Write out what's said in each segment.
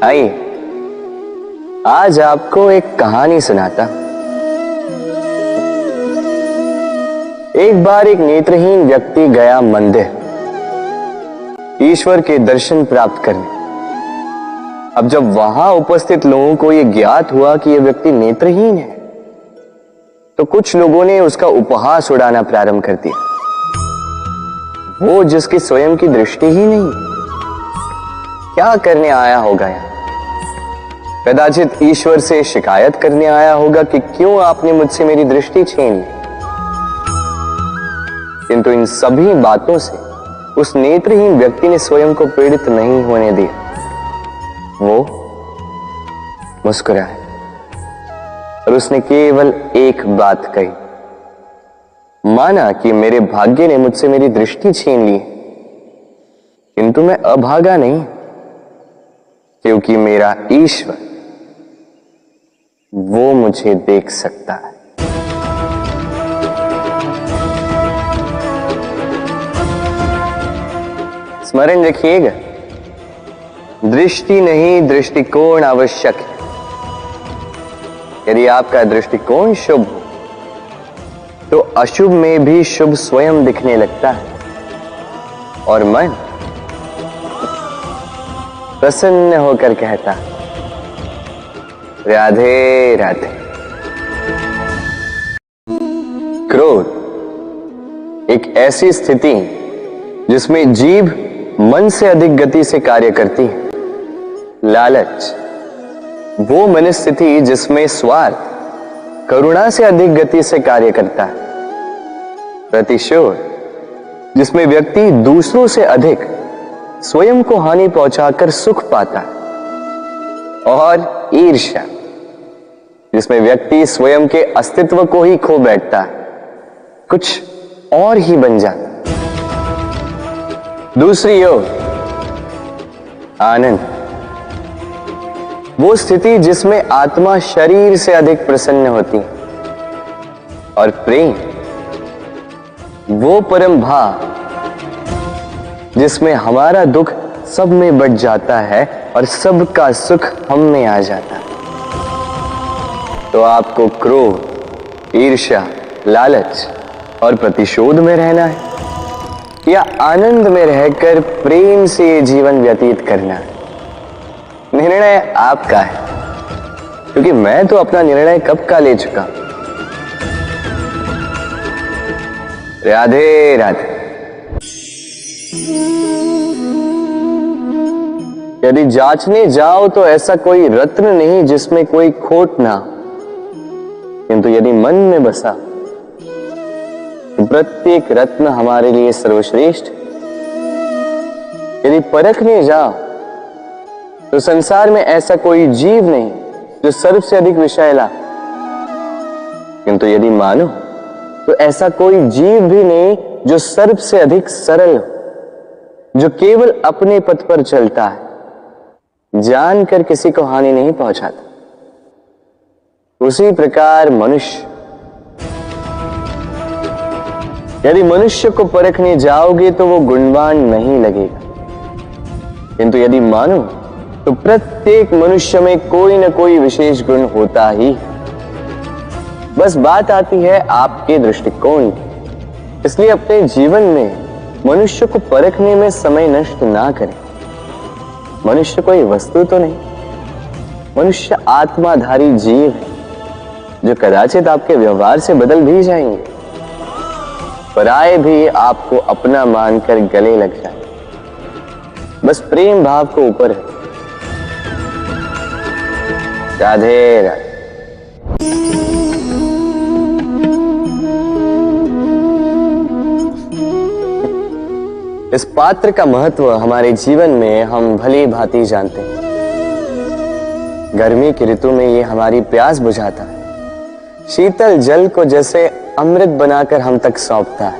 आइए आज आपको एक कहानी सुनाता। एक बार एक नेत्रहीन व्यक्ति गया मंदिर ईश्वर के दर्शन प्राप्त करने। अब जब वहां उपस्थित लोगों को यह ज्ञात हुआ कि यह व्यक्ति नेत्रहीन है, तो कुछ लोगों ने उसका उपहास उड़ाना प्रारंभ कर दिया। वो जिसकी स्वयं की दृष्टि ही नहीं, क्या करने आया होगा यहाँ? कदाचित ईश्वर से शिकायत करने आया होगा कि क्यों आपने मुझसे मेरी दृष्टि छीन ली। किंतु इन सभी बातों से उस नेत्रहीन व्यक्ति ने स्वयं को पीड़ित नहीं होने दिया। वो मुस्कुराया और उसने केवल एक बात कही, माना कि मेरे भाग्य ने मुझसे मेरी दृष्टि छीन ली, किंतु मैं अभागा नहीं, क्योंकि मेरा ईश्वर वो मुझे देख सकता है। स्मरण रखिएगा, दृष्टि नहीं दृष्टिकोण आवश्यक है। यदि आपका दृष्टिकोण शुभ हो तो अशुभ में भी शुभ स्वयं दिखने लगता है और मन प्रसन्न होकर कहता, राधे राधे। क्रोध एक ऐसी स्थिति जिसमें जीभ मन से अधिक गति से कार्य करती है। लालच वो मनस्थिति जिसमें स्वार्थ करुणा से अधिक गति से कार्य करता है। प्रतिशोध जिसमें व्यक्ति दूसरों से अधिक स्वयं को हानि पहुंचाकर सुख पाता है। और ईर्ष्या जिसमें व्यक्ति स्वयं के अस्तित्व को ही खो बैठता है, कुछ और ही बन जाता है। दूसरी ओर आनंद वो स्थिति जिसमें आत्मा शरीर से अधिक प्रसन्न होती है। और प्रेम वो परम भाव जिसमें हमारा दुख सब में बट जाता है और सबका सुख हम में आ जाता है। तो आपको क्रोध, ईर्ष्या, लालच और प्रतिशोध में रहना है या आनंद में रहकर प्रेम से ये जीवन व्यतीत करना है? निर्णय आपका है, क्योंकि मैं तो अपना निर्णय कब का ले चुका। राधे राधे। यदि जांचने जाओ तो ऐसा कोई रत्न नहीं जिसमें कोई खोट ना, किंतु यदि मन में बसा तो प्रत्येक रत्न हमारे लिए सर्वश्रेष्ठ। यदि परखने जाओ तो संसार में ऐसा कोई जीव नहीं जो सर्व से अधिक विषैला, किंतु यदि मानो तो ऐसा कोई जीव भी नहीं जो सर्व से अधिक सरल हो, जो केवल अपने पथ पर चलता है, जानकर किसी को हानि नहीं पहुंचाता। उसी प्रकार मनुष्य, यदि मनुष्य को परखने जाओगे तो वो गुणवान नहीं लगेगा, किंतु यदि मानो तो प्रत्येक मनुष्य में कोई न कोई विशेष गुण होता ही। बस बात आती है आपके दृष्टिकोण की। इसलिए अपने जीवन में मनुष्य को परखने में समय नष्ट ना करें। मनुष्य कोई वस्तु तो नहीं, मनुष्य आत्माधारी जीव है जो कदाचित आपके व्यवहार से बदल भी जाएंगे, पराये भी आपको अपना मानकर गले लग जाए। बस प्रेम भाव को ऊपर है। राधे राधे। इस पात्र का महत्व हमारे जीवन में हम भली भांति जानते हैं। गर्मी की ऋतु में ये हमारी प्यास बुझाता है, शीतल जल को जैसे अमृत बनाकर हम तक सौंपता है।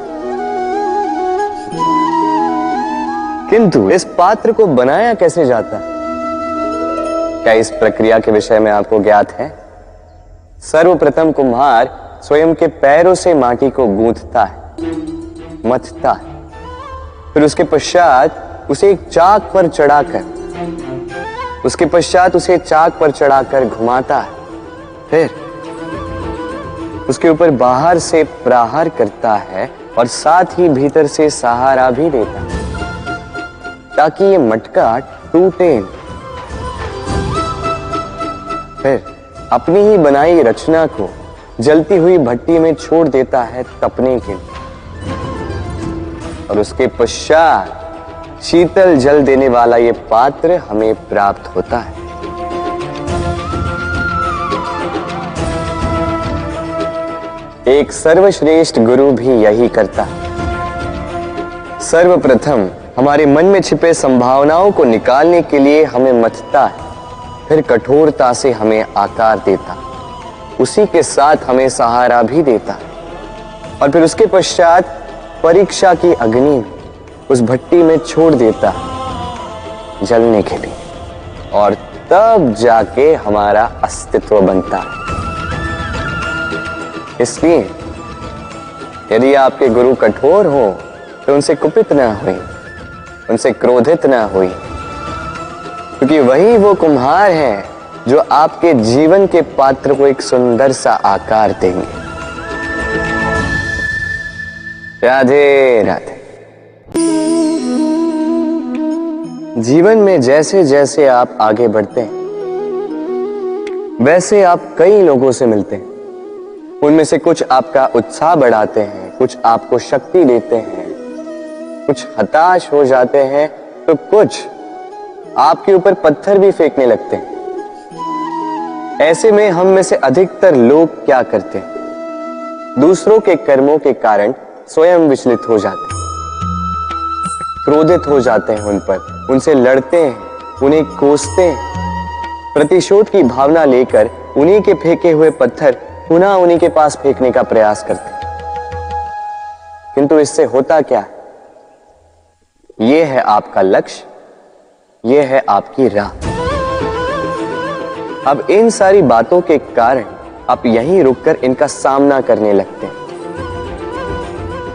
किंतु इस पात्र को बनाया कैसे जाता है? क्या इस प्रक्रिया के विषय में आपको ज्ञात है? सर्वप्रथम कुम्हार स्वयं के पैरों से माटी को गूंथता है, मथता है, फिर उसके पश्चात उसे एक चाक पर चढ़ाकर उसके पश्चात उसे चाक पर चढ़ाकर घुमाता है, फिर उसके ऊपर बाहर से प्रहार करता है और साथ ही भीतर से सहारा भी देता है ताकि ये मटका टूटे। फिर अपनी ही बनाई रचना को जलती हुई भट्टी में छोड़ देता है तपने के लिए, और उसके पश्चात शीतल जल देने वाला ये पात्र हमें प्राप्त होता है। एक सर्वश्रेष्ठ गुरु भी यही करता है। सर्वप्रथम हमारे मन में छिपे संभावनाओं को निकालने के लिए हमें मथता है, फिर कठोरता से हमें आकार देता, उसी के साथ हमें सहारा भी देता, और फिर उसके पश्चात परीक्षा की अग्नि उस भट्टी में छोड़ देता जलने के लिए, और तब जाके हमारा अस्तित्व बनता है। इसलिए यदि आपके गुरु कठोर हो तो उनसे कुपित ना हुई, उनसे क्रोधित ना हुई, क्योंकि वही वो कुम्हार है जो आपके जीवन के पात्र को एक सुंदर सा आकार देंगे। राधे राधे। जीवन में जैसे जैसे आप आगे बढ़ते हैं वैसे आप कई लोगों से मिलते हैं। उनमें से कुछ आपका उत्साह बढ़ाते हैं, कुछ आपको शक्ति देते हैं, कुछ हताश हो जाते हैं, तो कुछ आपके ऊपर पत्थर भी फेंकने लगते हैं। ऐसे में हम में से अधिकतर लोग क्या करते हैं? दूसरों के कर्मों के कारण स्वयं विचलित हो जाते हैं, क्रोधित हो जाते हैं उन पर, उनसे लड़ते हैं, उन्हें कोसते हैं, प्रतिशोध की भावना लेकर उन्हीं के फेंके हुए पत्थर पुनः उन्हीं के पास फेंकने का प्रयास करते हैं। किंतु इससे होता क्या है? यह है आपका लक्ष्य, यह है आपकी राह। अब इन सारी बातों के कारण आप यहीं रुककर इनका सामना करने लगते हैं।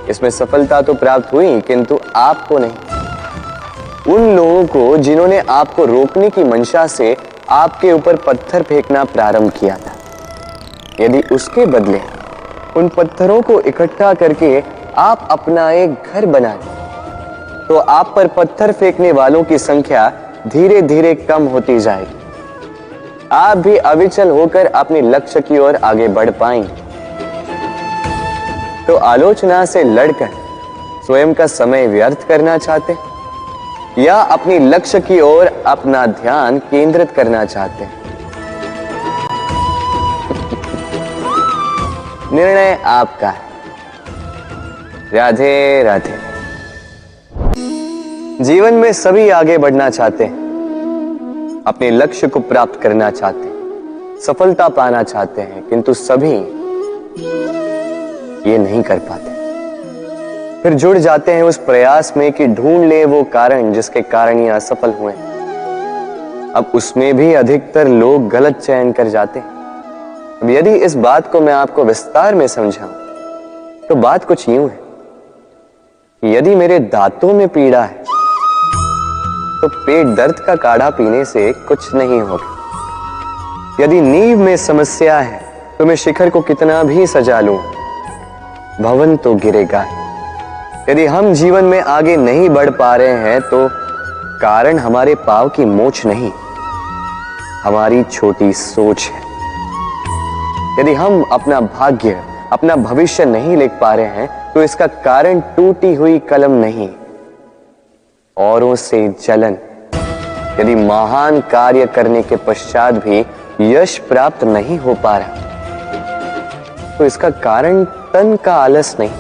इसमें सफलता तो प्राप्त हुई, किंतु आपको नहीं। उन लोगों को जिन्होंने आपको रोकने की मंशा से आपके ऊपर पत्थर फेंकना प्रारंभ किया था, यदि उसके बदले उन पत्थरों को इकट्ठा करके आप अपना एक घर बनाएं, तो आप पर पत्थर फेंकने वालों की संख्या धीरे धीरे कम होती जाएगी। आप भी अविचल होकर अपने लक्ष्य की ओर आगे बढ़ पाएंगे। तो आलोचना से लड़कर स्वयं का समय व्यर्थ करना चाहते, या अपनी लक्ष्य की ओर अपना ध्यान केंद्रित करना चाहते हैं? निर्णय आपका है। राधे राधे। जीवन में सभी आगे बढ़ना चाहते हैं, अपने लक्ष्य को प्राप्त करना चाहते हैं, सफलता पाना चाहते हैं, किंतु सभी ये नहीं कर पाते। फिर जुड़ जाते हैं उस प्रयास में कि ढूंढ ले वो कारण जिसके कारण ये असफल हुए। अब उसमें भी अधिकतर लोग गलत चयन कर जाते हैं। अब यदि इस बात को मैं आपको विस्तार में समझाऊं तो बात कुछ यूं है कि यदि मेरे दांतों में पीड़ा है तो पेट दर्द का काढ़ा पीने से कुछ नहीं होगा। यदि नींव में समस्या है तो मैं शिखर को कितना भी सजा लूं, भवन तो गिरेगा। यदि हम जीवन में आगे नहीं बढ़ पा रहे हैं तो कारण हमारे पांव की मोच नहीं, हमारी छोटी सोच है। यदि हम अपना भाग्य, अपना भविष्य नहीं लिख पा रहे हैं तो इसका कारण टूटी हुई कलम नहीं, औरों से जलन। यदि महान कार्य करने के पश्चात भी यश प्राप्त नहीं हो पा रहा तो इसका कारण तन का आलस नहीं,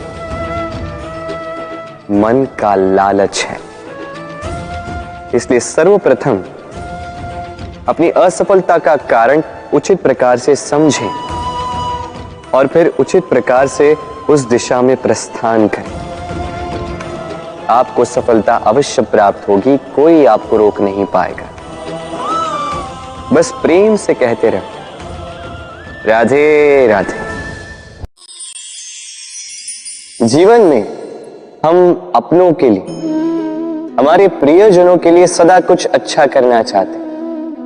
मन का लालच है। इसलिए सर्वप्रथम अपनी असफलता का कारण उचित प्रकार से समझें और फिर उचित प्रकार से उस दिशा में प्रस्थान करें। आपको सफलता अवश्य प्राप्त होगी, कोई आपको रोक नहीं पाएगा। बस प्रेम से कहते रहो राधे राधे। जीवन में हम अपनों के लिए, हमारे प्रियजनों के लिए सदा कुछ अच्छा करना चाहते हैं,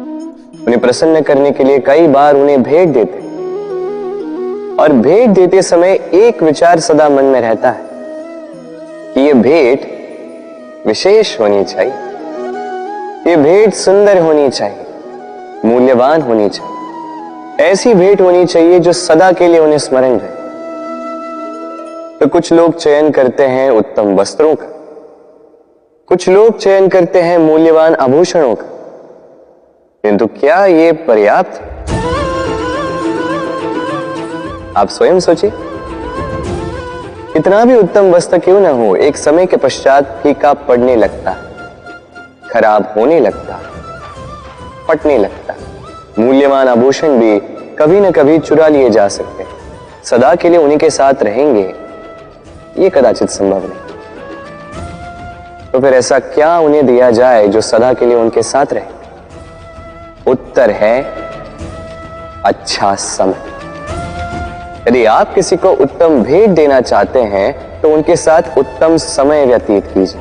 उन्हें प्रसन्न करने के लिए कई बार उन्हें भेंट देते, और भेंट देते समय एक विचार सदा मन में रहता है कि यह भेंट विशेष होनी चाहिए, ये भेंट सुंदर होनी चाहिए, मूल्यवान होनी चाहिए, ऐसी भेंट होनी चाहिए जो सदा के लिए उन्हें स्मरण रहे। तो कुछ लोग चयन करते हैं उत्तम वस्त्रों का, कुछ लोग चयन करते हैं मूल्यवान आभूषणों का, किंतु क्या ये पर्याप्त? आप स्वयं सोचिए, कितना भी उत्तम वस्त्र क्यों ना हो, एक समय के पश्चात फीका पड़ने लगता, खराब होने लगता, फटने लगता। मूल्यवान आभूषण भी कभी न कभी चुरा लिए जा सकते हैं, सदा के लिए उन्हीं के साथ रहेंगे ये कदाचित संभव नहीं। तो फिर ऐसा क्या उन्हें दिया जाए जो सदा के लिए उनके साथ रहे? उत्तर है अच्छा समय। यदि आप किसी को उत्तम भेंट देना चाहते हैं तो उनके साथ उत्तम समय व्यतीत कीजिए,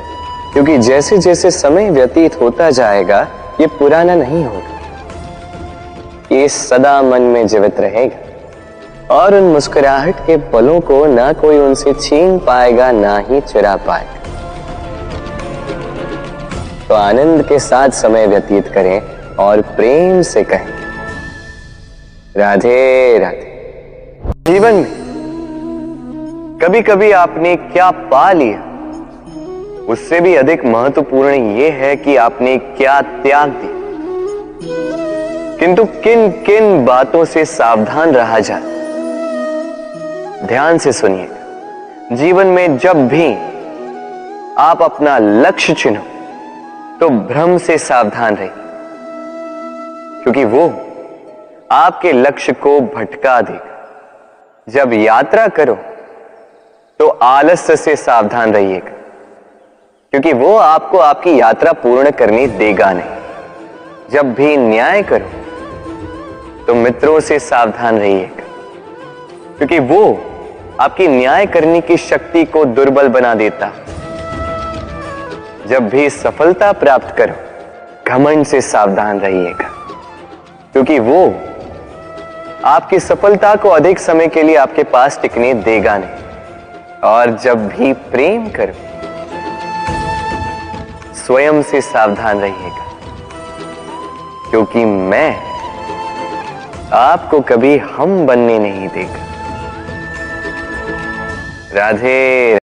क्योंकि जैसे जैसे समय व्यतीत होता जाएगा ये पुराना नहीं होगा, ये सदा मन में जीवित रहेगा और उन मुस्कुराहट के पलों को ना कोई उनसे छीन पाएगा ना ही चुरा पाएगा। तो आनंद के साथ समय व्यतीत करें और प्रेम से कहें राधे राधे। जीवन में कभी कभी आपने क्या पा लिया, उससे भी अधिक महत्वपूर्ण यह है कि आपने क्या त्याग दिया। किंतु किन किन बातों से सावधान रहा जाए, ध्यान से सुनिएगा। जीवन में जब भी आप अपना लक्ष्य चुनो तो भ्रम से सावधान रहिए, क्योंकि वो आपके लक्ष्य को भटका देगा। जब यात्रा करो तो आलस्य से सावधान रहिएगा, क्योंकि वो आपको आपकी यात्रा पूर्ण करने देगा नहीं। जब भी न्याय करो तो मित्रों से सावधान रहिएगा, क्योंकि वो आपकी न्याय करने की शक्ति को दुर्बल बना देता। जब भी सफलता प्राप्त करो घमंड से सावधान रहिएगा, क्योंकि वो आपकी सफलता को अधिक समय के लिए आपके पास टिकने देगा नहीं। और जब भी प्रेम करो स्वयं से सावधान रहिएगा, क्योंकि मैं आपको कभी हम बनने नहीं देगा। राधे।